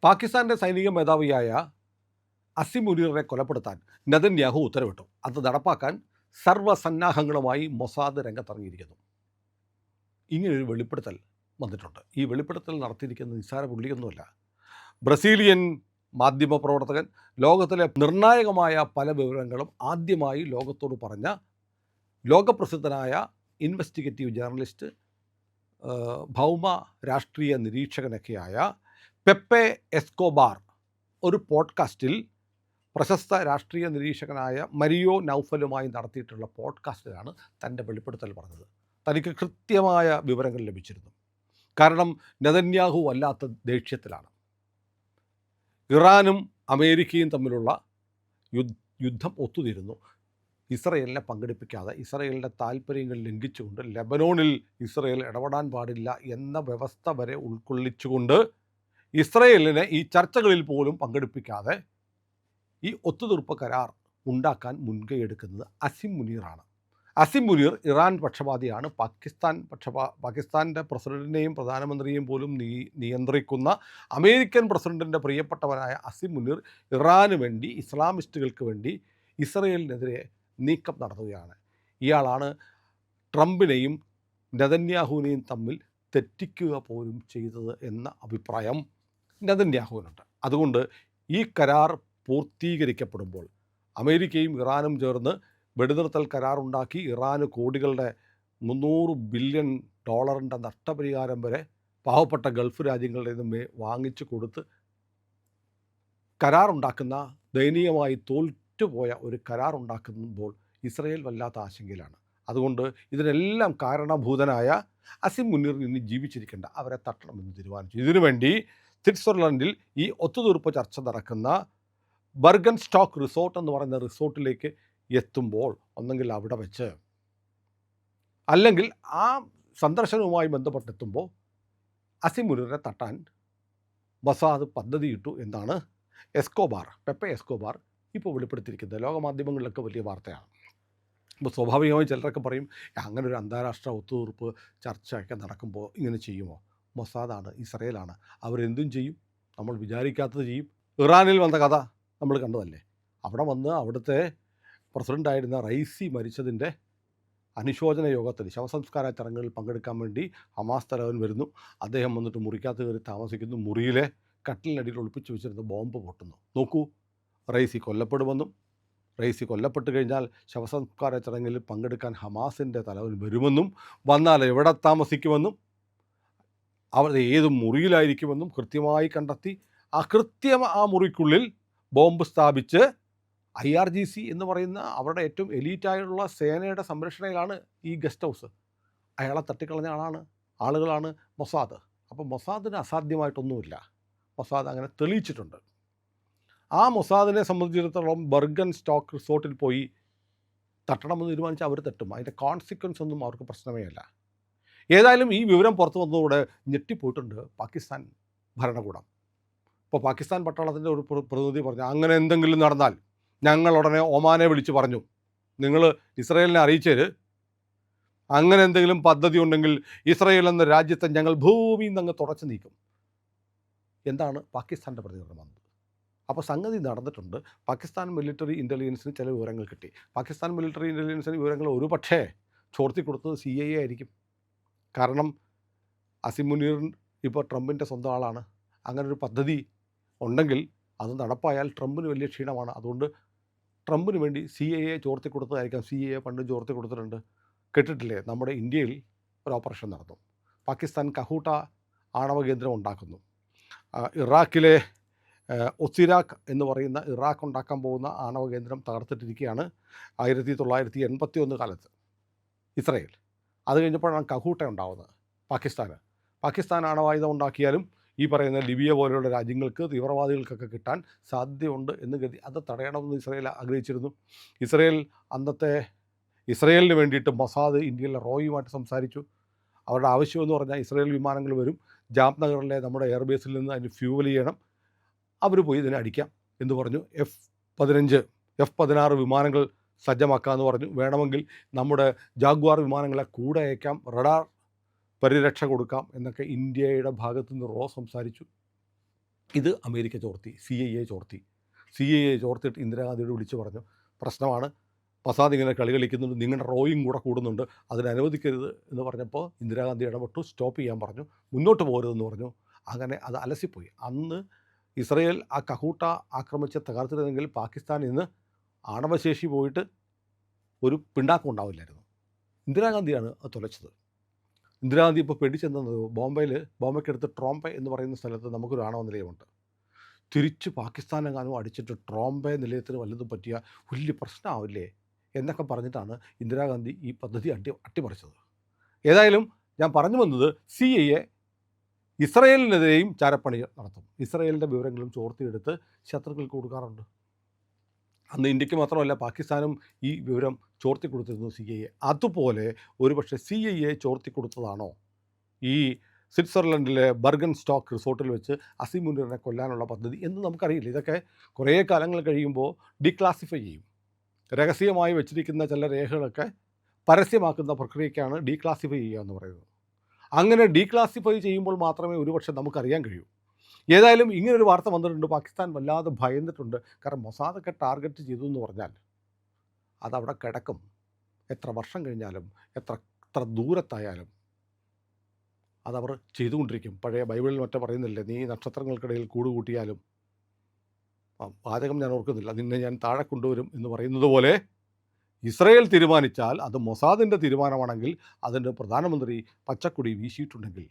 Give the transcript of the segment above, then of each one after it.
പാകിസ്ഥാൻ്റെ സൈനിക മേധാവിയായ അസിം മുനീറിനെ കൊലപ്പെടുത്താൻ നെതന്യാഹു ഉത്തരവിട്ടു. അത് നടപ്പാക്കാൻ സർവ്വസന്നാഹങ്ങളുമായി മൊസാദ് രംഗത്തിറങ്ങിയിരിക്കുന്നു. ഇങ്ങനൊരു വെളിപ്പെടുത്തൽ വന്നിട്ടുണ്ട്. ഈ വെളിപ്പെടുത്തൽ നടത്തിയിരിക്കുന്നത് നിസ്സാര പുള്ളിയൊന്നുമല്ല. ബ്രസീലിയൻ മാധ്യമപ്രവർത്തകൻ ലോകത്തിലെ നിർണായകമായ പല വിവരങ്ങളും ആദ്യമായി ലോകത്തോട് പറഞ്ഞ ലോകപ്രസിദ്ധനായ ഇൻവെസ്റ്റിഗേറ്റീവ് ജേർണലിസ്റ്റ്, ഭൗമ രാഷ്ട്രീയ നിരീക്ഷകനൊക്കെയായ പെപ്പെ എസ്കോബാർ ഒരു പോഡ്കാസ്റ്റിൽ പ്രശസ്ത രാഷ്ട്രീയ നിരീക്ഷകനായ മരിയോ നൗഫലുമായി നടത്തിയിട്ടുള്ള പോഡ്കാസ്റ്റിലാണ് തൻ്റെ വെളിപ്പെടുത്തൽ പറഞ്ഞത്. തനിക്ക് കൃത്യമായ വിവരങ്ങൾ ലഭിച്ചിരുന്നു. കാരണം നെതന്യാഹു വല്ലാത്ത ദേഷ്യത്തിലാണ്. ഇറാനും അമേരിക്കയും തമ്മിലുള്ള യുദ്ധം ഒത്തുതീരുന്നു. ഇസ്രയേലിനെ പങ്കെടുപ്പിക്കാതെ ഇസ്രയേലിൻ്റെ താല്പര്യങ്ങൾ ലംഘിച്ചുകൊണ്ട് ലെബനോണിൽ ഇസ്രയേൽ ഇടപെടാൻ പാടില്ല എന്ന വ്യവസ്ഥ വരെ ഉൾക്കൊള്ളിച്ചുകൊണ്ട് ഇസ്രയേലിനെ ഈ ചർച്ചകളിൽ പോലും പങ്കെടുപ്പിക്കാതെ ഈ ഒത്തുതീർപ്പ് കരാർ ഉണ്ടാക്കാൻ മുൻകൈയെടുക്കുന്നത് അസിം മുനീറാണ്. അസിം മുനീർ ഇറാൻ പക്ഷപാതിയാണ്. പാകിസ്ഥാൻ്റെ പ്രസിഡന്റിനെയും പ്രധാനമന്ത്രിയെയും പോലും നിയന്ത്രിക്കുന്ന അമേരിക്കൻ പ്രസിഡന്റിൻ്റെ പ്രിയപ്പെട്ടവനായ അസിം മുനീർ ഇറാന് വേണ്ടി, ഇസ്ലാമിസ്റ്റുകൾക്ക് വേണ്ടി ഇസ്രയേലിനെതിരെ നീക്കം നടത്തുകയാണ്. ഇയാളാണ് ട്രംപിനെയും നെതന്യാഹുവിനെയും തമ്മിൽ തെറ്റിക്കുക പോലും ചെയ്തത് എന്ന അഭിപ്രായം നെതന്യാഹുവിനുണ്ട്. അതുകൊണ്ട് ഈ കരാർ പൂർത്തീകരിക്കപ്പെടുമ്പോൾ അമേരിക്കയും ഇറാനും ചേർന്ന് വെടിനിർത്തൽ കരാറുണ്ടാക്കി ഇറാന് കോടികളുടെ $300 ബില്യൺ നഷ്ടപരിഹാരം വരെ പാവപ്പെട്ട ഗൾഫ് രാജ്യങ്ങളുടെ നിന്ന് വാങ്ങിച്ചു കൊടുത്ത് കരാറുണ്ടാക്കുന്ന, ദയനീയമായി തോറ്റുപോയ ഒരു കരാറുണ്ടാക്കുമ്പോൾ ഇസ്രയേൽ വല്ലാത്ത ആശങ്കയിലാണ്. അതുകൊണ്ട് ഇതിനെല്ലാം കാരണഭൂതനായ അസിം മുനീർ ഇനി ജീവിച്ചിരിക്കേണ്ട, അവരെ തട്ടണമെന്ന് തീരുമാനിച്ചു. ഇതിനുവേണ്ടി സ്വിറ്റ്സർലൻഡിൽ ഈ ഒത്തുതീർപ്പ് ചർച്ച നടക്കുന്ന ബർഗൻ സ്റ്റോക്ക് റിസോർട്ട് എന്ന് പറയുന്ന റിസോർട്ടിലേക്ക് എത്തുമ്പോൾ ഒന്നെങ്കിൽ അവിടെ വെച്ച്, അല്ലെങ്കിൽ ആ സന്ദർശനവുമായി ബന്ധപ്പെട്ടെത്തുമ്പോൾ അസിം മുനീറിനെ തട്ടാൻ മൊസാദ് പദ്ധതിയിട്ടു എന്നാണ് പെപ്പെ എസ്കോബാർ ഇപ്പോൾ വെളിപ്പെടുത്തിയിരിക്കുന്നത്. ലോകമാധ്യമങ്ങളിലൊക്കെ വലിയ വാർത്തയാണ്. അപ്പോൾ സ്വാഭാവികമായും ചിലരൊക്കെ പറയും, അങ്ങനെ ഒരു അന്താരാഷ്ട്ര ഒത്തുതീർപ്പ് ചർച്ചയൊക്കെ നടക്കുമ്പോൾ ഇങ്ങനെ ചെയ്യുമോ? മൊസാദാണ്, ഇസ്രയേലാണ്, അവരെന്തും ചെയ്യും, നമ്മൾ വിചാരിക്കാത്തത് ചെയ്യും. ഇറാനിൽ വന്ന കഥ നമ്മൾ കണ്ടതല്ലേ. അവിടെ വന്ന് അവിടുത്തെ പ്രസിഡൻ്റായിരുന്ന റൈസി മരിച്ചതിൻ്റെ അനുശോചന യോഗത്തിൽ, ശവസംസ്കാര ചടങ്ങുകളിൽ പങ്കെടുക്കാൻ വേണ്ടി ഹമാസ് തലവൻ വരുന്നു. അദ്ദേഹം വന്നിട്ട് മുറിക്കകത്ത് കയറി താമസിക്കുന്നു. മുറിയിലെ കട്ടിലിനടിയിൽ ഒളിപ്പിച്ച് വെച്ചിരുന്ന ബോംബ് പൊട്ടുന്നു. നോക്കൂ, റൈസി കൊല്ലപ്പെടുമെന്നും റൈസി കൊല്ലപ്പെട്ട് കഴിഞ്ഞാൽ ശവസംസ്കാര ചടങ്ങിൽ പങ്കെടുക്കാൻ ഹമാസിൻ്റെ തലവൻ വരുമെന്നും വന്നാൽ എവിടെ താമസിക്കുമെന്നും അവർ ഏത് മുറിയിലായിരിക്കുമെന്നും കൃത്യമായി കണ്ടെത്തി ആ മുറിക്കുള്ളിൽ ബോംബ് സ്ഥാപിച്ച് IRGC എന്ന് പറയുന്ന അവരുടെ ഏറ്റവും എലീറ്റായുള്ള സേനയുടെ സംരക്ഷണയിലാണ് ഈ ഗസ്റ്റ് ഹൗസ്. അയാളെ തട്ടിക്കളഞ്ഞ ആളുകളാണ് മൊസാദ്. അപ്പോൾ മൊസാദിന് അസാധ്യമായിട്ടൊന്നുമില്ല. മൊസാദ് അങ്ങനെ തെളിയിച്ചിട്ടുണ്ട്. ആ മൊസാദിനെ സംബന്ധിച്ചിടത്തോളം ബർഗൻ സ്റ്റോക്ക് റിസോർട്ടിൽ പോയി തട്ടണമെന്ന് തീരുമാനിച്ചാൽ അവർ തട്ടും. അതിൻ്റെ കോൺസിക്വൻസ് ഒന്നും അവർക്ക് പ്രശ്നമേ അല്ല. ഏതായാലും ഈ വിവരം പുറത്തു വന്നതോടെ ഞെട്ടിപ്പോയിട്ടുണ്ട് പാകിസ്ഥാൻ ഭരണകൂടം. ഇപ്പോൾ പാകിസ്ഥാൻ പട്ടാളത്തിൻ്റെ ഒരു പ്രതിനിധി പറഞ്ഞു, അങ്ങനെ എന്തെങ്കിലും നടന്നാൽ ഞങ്ങൾ ഉടനെ ഒമാനെ വിളിച്ച് പറഞ്ഞു, നിങ്ങൾ ഇസ്രയേലിനെ അറിയിച്ചേര്, അങ്ങനെ എന്തെങ്കിലും പദ്ധതി ഉണ്ടെങ്കിൽ ഇസ്രയേൽ എന്ന രാജ്യത്തെ ഞങ്ങൾ ഭൂമിയിൽ നിന്ന് തുടച്ചു നീക്കും. എന്താണ് പാകിസ്ഥാൻ്റെ പ്രതികരണം വന്നത്? അപ്പോൾ സംഗതി നടന്നിട്ടുണ്ട്. പാകിസ്ഥാൻ മിലിറ്ററി ഇൻ്റലിജൻസിന് ചില വിവരങ്ങൾ കിട്ടി. പാകിസ്ഥാൻ മിലിറ്ററി ഇൻ്റലിജൻസിന് വിവരങ്ങൾ ഒരു പക്ഷേ ചോർത്തി കൊടുത്തത് CIA ആയിരിക്കും. കാരണം അസിം മുനീർ ഇപ്പോൾ ട്രംപിൻ്റെ സ്വന്തം ആളാണ്. അങ്ങനൊരു പദ്ധതി ഉണ്ടെങ്കിൽ അത് നടപ്പായാൽ ട്രംപിന് വലിയ ക്ഷീണമാണ്. അതുകൊണ്ട് ട്രംപിന് വേണ്ടി CIA ചോർത്തി കൊടുത്തതായിരിക്കാം. CIA പണ്ടും ചോർത്തി കൊടുത്തിട്ടുണ്ട്. കേട്ടിട്ടില്ലേ, നമ്മുടെ ഇന്ത്യയിൽ ഒരു ഓപ്പറേഷൻ നടന്നു. പാകിസ്ഥാൻ കഹൂട്ട ആണവ കേന്ദ്രം ഉണ്ടാക്കുന്നു. ഇറാഖിലെ ഒസിരാഖ് എന്ന് പറയുന്ന ഇറാഖ് ഉണ്ടാക്കാൻ പോകുന്ന ആണവ കേന്ദ്രം തകർത്തിട്ടിരിക്കുകയാണ് 1981 കാലത്ത് ഇസ്രയേൽ. അത് കഴിഞ്ഞപ്പോഴാണ് കഹൂട്ട ഉണ്ടാവുന്നത്. പാകിസ്ഥാൻ ആണവായുധം ഉണ്ടാക്കിയാലും ഈ പറയുന്ന ലിബിയ പോലെയുള്ള രാജ്യങ്ങൾക്ക്, തീവ്രവാദികൾക്കൊക്കെ കിട്ടാൻ സാധ്യതയുണ്ട് എന്ന് കരുതി അത് തടയണമെന്ന് ഇസ്രയേൽ ആഗ്രഹിച്ചിരുന്നു. ഇസ്രയേലിന് വേണ്ടിയിട്ട് മൊസാദ് ഇന്ത്യയിലെ റോയുമായിട്ട് സംസാരിച്ചു. അവരുടെ ആവശ്യമെന്ന് പറഞ്ഞാൽ ഇസ്രയേൽ വിമാനങ്ങൾ വരും, ജാംനഗറിലെ നമ്മുടെ എയർബേസിൽ നിന്ന് അതിന് ഫ്യൂവൽ ചെയ്യണം, അവർ പോയി ഇതിനെ അടിക്കാം എന്ന് പറഞ്ഞു. F-16 വിമാനങ്ങൾ സജ്ജമാക്കാമെന്ന് പറഞ്ഞു. വേണമെങ്കിൽ നമ്മുടെ ജാഗ്വാർ വിമാനങ്ങളെ കൂടെ അയക്കാം, റഡാർ പരിരക്ഷ കൊടുക്കാം എന്നൊക്കെ ഇന്ത്യയുടെ ഭാഗത്തു നിന്ന് സംസാരിച്ചു. ഇത് അമേരിക്ക ചോർത്തി, CIA ചോർത്തി. ചോർത്തിയിട്ട് ഇന്ദിരാഗാന്ധിയോട് വിളിച്ചു പറഞ്ഞു, പ്രശ്നമാണ്, മൊസാദ് ഇങ്ങനെ കളി കളിക്കുന്നുണ്ട്, നിങ്ങളുടെ റോയും കൂടെ കൂടുന്നുണ്ട്, അതിന് അനുവദിക്കരുത് എന്ന് പറഞ്ഞപ്പോൾ ഇന്ദിരാഗാന്ധി ഇടപെട്ടു, സ്റ്റോപ്പ് ചെയ്യാൻ പറഞ്ഞു, മുന്നോട്ട് പോകരുതെന്ന് പറഞ്ഞു. അങ്ങനെ അത് അലസിപ്പോയി. അന്ന് ഇസ്രയേൽ ആ കഹൂട്ട ആക്രമിച്ച് തകർത്തിരുന്നെങ്കിൽ പാകിസ്ഥാൻ ഇന്ന് ആണവശേഷി പോയിട്ട് ഒരു പിണ്ടാക്കം ഉണ്ടാവില്ലായിരുന്നു. ഇന്ദിരാഗാന്ധിയാണ് അത് തുലച്ചത്. ഇന്ദിരാഗാന്ധി ഇപ്പോൾ പേടിച്ചെന്നത് ബോംബെക്കടുത്ത് ട്രോംപെ എന്ന് പറയുന്ന സ്ഥലത്ത് നമുക്കൊരു ആണവ നിലയമുണ്ട്. തിരിച്ച് പാകിസ്ഥാനെങ്ങാനും അടിച്ചിട്ട് ട്രോംപെ നിലയത്തിന് വല്ലതും പറ്റിയ വലിയ പ്രശ്നമാവില്ലേ എന്നൊക്കെ പറഞ്ഞിട്ടാണ് ഇന്ദിരാഗാന്ധി ഈ പദ്ധതി അട്ടിമറിച്ചത്. ഏതായാലും ഞാൻ പറഞ്ഞു വന്നത്, CIA ഇസ്രയേലിനെതിരെയും ചാരപ്പണി നടത്തും. ഇസ്രയേലിൻ്റെ വിവരങ്ങളും ചോർത്തിയെടുത്ത് ശത്രുക്കൾക്ക് കൊടുക്കാറുണ്ട്. അന്ന് ഇന്ത്യക്ക് മാത്രമല്ല, പാകിസ്ഥാനും ഈ വിവരം ചോർത്തി കൊടുത്തിരുന്നു CIA. അതുപോലെ ഒരുപക്ഷെ CIA ചോർത്തി കൊടുത്തതാണോ ഈ സ്വിറ്റ്സർലൻഡിലെ ബർഗൻ സ്റ്റോക്ക് റിസോർട്ടിൽ വെച്ച് അസീം മുനീറിനെ കൊല്ലാനുള്ള പദ്ധതി എന്ന് നമുക്കറിയില്ല. ഇതൊക്കെ കുറേ കാലങ്ങൾ കഴിയുമ്പോൾ ഡീക്ലാസിഫൈ ചെയ്യും. രഹസ്യമായി വെച്ചിരിക്കുന്ന ചില രേഖകളൊക്കെ പരസ്യമാക്കുന്ന പ്രക്രിയയ്ക്കാണ് ഡീക്ലാസിഫൈ ചെയ്യുക എന്ന് പറയുന്നത്. അങ്ങനെ ഡീക്ലാസിഫൈ ചെയ്യുമ്പോൾ മാത്രമേ ഒരുപക്ഷെ നമുക്കറിയാൻ കഴിയൂ. ഏതായാലും ഇങ്ങനൊരു വാർത്ത വന്നിട്ടുണ്ട്. പാകിസ്ഥാൻ വല്ലാതെ ഭയന്നിട്ടുണ്ട്. കാരണം മൊസാദൊക്കെ ടാർഗറ്റ് ചെയ്തു എന്ന് പറഞ്ഞാൽ അതവിടെ കിടക്കും. എത്ര വർഷം കഴിഞ്ഞാലും എത്ര ദൂരത്തായാലും അതവർ ചെയ്തുകൊണ്ടിരിക്കും. പഴയ ബൈബിളിൽ മറ്റേ പറയുന്നില്ലേ, നീ നക്ഷത്രങ്ങൾക്കിടയിൽ കൂടുകൂട്ടിയാലും, വാചകം ഞാൻ ഓർക്കുന്നില്ല, നിന്നെ ഞാൻ താഴെ കൊണ്ടുവരും എന്ന് പറയുന്നത് പോലെ ഇസ്രയേൽ തീരുമാനിച്ചാൽ അത് മൊസാദിൻ്റെ തീരുമാനമാണെങ്കിൽ അതിൻ്റെ പ്രധാനമന്ത്രി പച്ചക്കൊടി വീശിയിട്ടുണ്ടെങ്കിൽ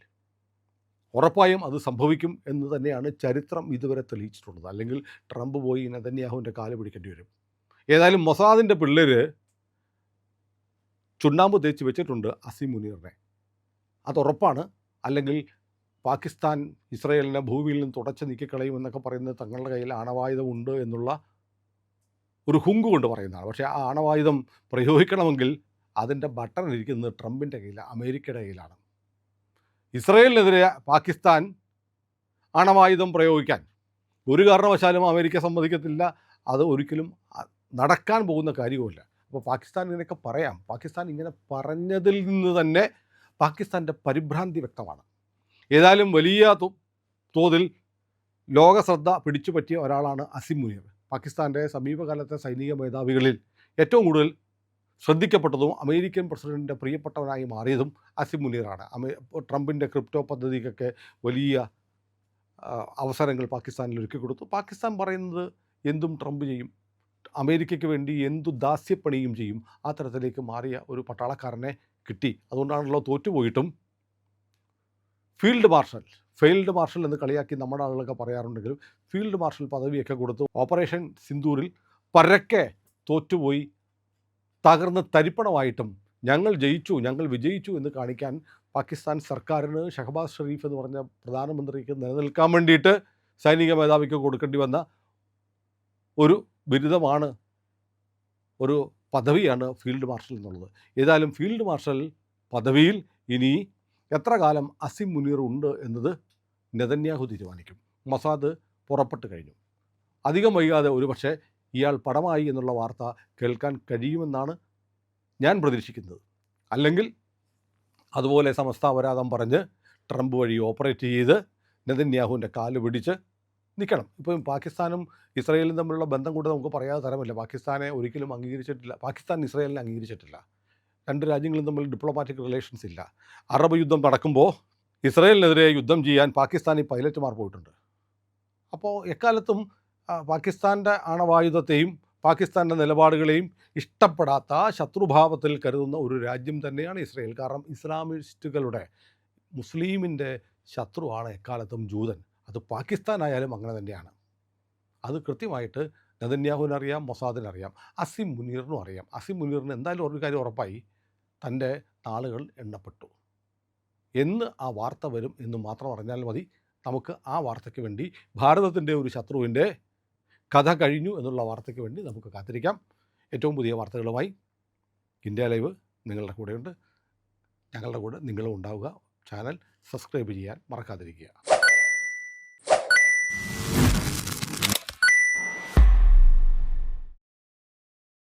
ഉറപ്പായും അത് സംഭവിക്കും എന്ന് തന്നെയാണ് ചരിത്രം ഇതുവരെ തെളിയിച്ചിട്ടുള്ളത്. അല്ലെങ്കിൽ ട്രംപ് പോയി നെതന്യാഹുവിൻ്റെ കാല് പിടിക്കേണ്ടി വരും. ഏതായാലും മൊസാദിൻ്റെ പിള്ളേർ ചുണ്ണാമ്പ് തേച്ച് വെച്ചിട്ടുണ്ട് അസീം മുനീറിനെ, അതുറപ്പാണ്. അല്ലെങ്കിൽ പാകിസ്ഥാൻ ഇസ്രയേലിനെ ഭൂമിയിൽ നിന്ന് തുടച്ച് നീക്കിക്കളയുമെന്നൊക്കെ പറയുന്നത് തങ്ങളുടെ കയ്യിൽ ആണവായുധമുണ്ട് എന്നുള്ള ഒരു ഹുങ്ക് കൊണ്ട് പറയുന്നതാണ്. പക്ഷേ ആ ആണവായുധം പ്രയോഗിക്കണമെങ്കിൽ അതിൻ്റെ ബട്ടൺ ഇരിക്കുന്നത് ട്രംപിൻ്റെ കയ്യിലാണ്, അമേരിക്കയുടെ കയ്യിലാണ്. ഇസ്രയേലിനെതിരെ പാകിസ്ഥാൻ ആണവായുധം പ്രയോഗിക്കാൻ ഒരു കാരണവശാലും അമേരിക്ക സമ്മതിക്കത്തില്ല. അത് ഒരിക്കലും നടക്കാൻ പോകുന്ന കാര്യവുമില്ല. അപ്പോൾ പാകിസ്ഥാൻ ഇങ്ങനെയൊക്കെ പറയാം. പാകിസ്ഥാൻ ഇങ്ങനെ പറഞ്ഞതിൽ നിന്ന് തന്നെ പാകിസ്ഥാൻ്റെ പരിഭ്രാന്തി വ്യക്തമാണ്. ഏതായാലും വലിയ തോതിൽ ലോക ശ്രദ്ധ പിടിച്ചുപറ്റിയ ഒരാളാണ് അസീം മുനീർ. പാകിസ്ഥാൻ്റെ സമീപകാലത്തെ സൈനിക മേധാവികളിൽ ഏറ്റവും കൂടുതൽ ശ്രദ്ധിക്കപ്പെട്ടതും അമേരിക്കൻ പ്രസിഡൻറ്റിൻ്റെ പ്രിയപ്പെട്ടവനായി മാറിയതും അസീം മുനീറാണ്. ട്രംപിൻ്റെ ക്രിപ്റ്റോ പദ്ധതിക്കൊക്കെ വലിയ അവസരങ്ങൾ പാകിസ്ഥാനിൽ ഒരുക്കി കൊടുത്തു. പാകിസ്ഥാൻ പറയുന്നത് എന്തും ട്രംപ് ചെയ്യും, അമേരിക്കയ്ക്ക് വേണ്ടി എന്തു ദാസ്യപ്പണിയും ചെയ്യും. ആ തരത്തിലേക്ക് മാറിയ ഒരു പട്ടാളക്കാരനെ കിട്ടി. അതുകൊണ്ടാണല്ലോ തോറ്റുപോയിട്ടും ഫെയിൽഡ് മാർഷൽ എന്ന് കളിയാക്കി നമ്മുടെ ആളുകളൊക്കെ പറയാറുണ്ടെങ്കിലും ഫീൽഡ് മാർഷൽ പദവിയൊക്കെ കൊടുത്തു. ഓപ്പറേഷൻ സിന്ദൂരിൽ പരക്കെ തോറ്റുപോയി തകർന്ന് തരിപ്പണമായിട്ടും ഞങ്ങൾ ജയിച്ചു, ഞങ്ങൾ വിജയിച്ചു എന്ന് കാണിക്കാൻ പാകിസ്ഥാൻ സർക്കാരിന് ഷഹബാസ് ഷെരീഫ് എന്ന് പറഞ്ഞ പ്രധാനമന്ത്രിക്ക് നിലനിൽക്കാൻ വേണ്ടിയിട്ട് സൈനിക മേധാവിക്ക് കൊടുക്കേണ്ടി വന്ന ഒരു ബിരുദമാണ്, ഒരു പദവിയാണ് ഫീൽഡ് മാർഷൽ എന്നുള്ളത്. ഏതായാലും ഫീൽഡ് മാർഷൽ പദവിയിൽ ഇനി എത്ര കാലം അസീം മുനീർ ഉണ്ട് എന്നത് നെതന്യാഹു തീരുമാനിക്കും. മൊസാദ് പുറപ്പെട്ടു കഴിഞ്ഞു. അധികം വൈകാതെ ഒരുപക്ഷെ ഇയാൾ പടമായി എന്നുള്ള വാർത്ത കേൾക്കാൻ കഴിയുമെന്നാണ് ഞാൻ പ്രതീക്ഷിക്കുന്നത്. അല്ലെങ്കിൽ അതുപോലെ സമസ്താപരാധം പറഞ്ഞ് ട്രംപ് വഴി ഓപ്പറേറ്റ് ചെയ്ത് നെതന്യാഹുവിൻ്റെ കാല് പിടിച്ച് നിൽക്കണം. ഇപ്പം പാകിസ്ഥാനും ഇസ്രയേലും തമ്മിലുള്ള ബന്ധം കൂടെ നമുക്ക് പറയാതെ തരമില്ല. പാകിസ്ഥാനെ ഒരിക്കലും അംഗീകരിച്ചിട്ടില്ല, പാകിസ്ഥാൻ ഇസ്രയേലിനെ അംഗീകരിച്ചിട്ടില്ല. രണ്ട് രാജ്യങ്ങളും തമ്മിൽ ഡിപ്ലോമാറ്റിക് റിലേഷൻസ് ഇല്ല. അറബ് യുദ്ധം നടക്കുമ്പോൾ ഇസ്രയേലിനെതിരെ യുദ്ധം ചെയ്യാൻ പാകിസ്ഥാനി പൈലറ്റുമാർ പോയിട്ടുണ്ട്. അപ്പോൾ എക്കാലത്തും പാകിസ്ഥാൻ്റെ ആണവായുധത്തെയും പാകിസ്ഥാൻ്റെ നിലപാടുകളെയും ഇഷ്ടപ്പെടാത്ത, ശത്രുഭാവത്തിൽ കരുതുന്ന ഒരു രാജ്യം തന്നെയാണ് ഇസ്രയേൽ. കാരണം ഇസ്ലാമിസ്റ്റുകളുടെ, മുസ്ലിമിൻ്റെ ശത്രുവാണ് എക്കാലത്തും ജൂതൻ. അത് പാകിസ്ഥാനായാലും അങ്ങനെ തന്നെയാണ്. അത് കൃത്യമായിട്ട് നെതന്യാഹുവിനറിയാം, മൊസാദിനറിയാം, അസീം മുനീറിനും അറിയാം. അസീം മുനീറിന് എന്തായാലും ഒരു കാര്യം ഉറപ്പായി, തൻ്റെ നാളുകൾ എണ്ണപ്പെട്ടു എന്ന് ആ വാർത്ത വരും എന്ന് മാത്രം അറിഞ്ഞാൽ മതി. നമുക്ക് ആ വാർത്തയ്ക്ക് വേണ്ടി, ഭാരതത്തിൻ്റെ ഒരു ശത്രുവിൻ്റെ കഥ കഴിഞ്ഞു എന്നുള്ള വാർത്തയ്ക്ക് വേണ്ടി നമുക്ക് കാത്തിരിക്കാം. ഏറ്റവും പുതിയ വാർത്തകളുമായി ഇന്ത്യ ലൈവ് നിങ്ങളുടെ കൂടെയുണ്ട്. ഞങ്ങളുടെ കൂടെ നിങ്ങളും ഉണ്ടാവുക. ചാനൽ സബ്സ്ക്രൈബ് ചെയ്യാൻ മറക്കാതിരിക്കുക.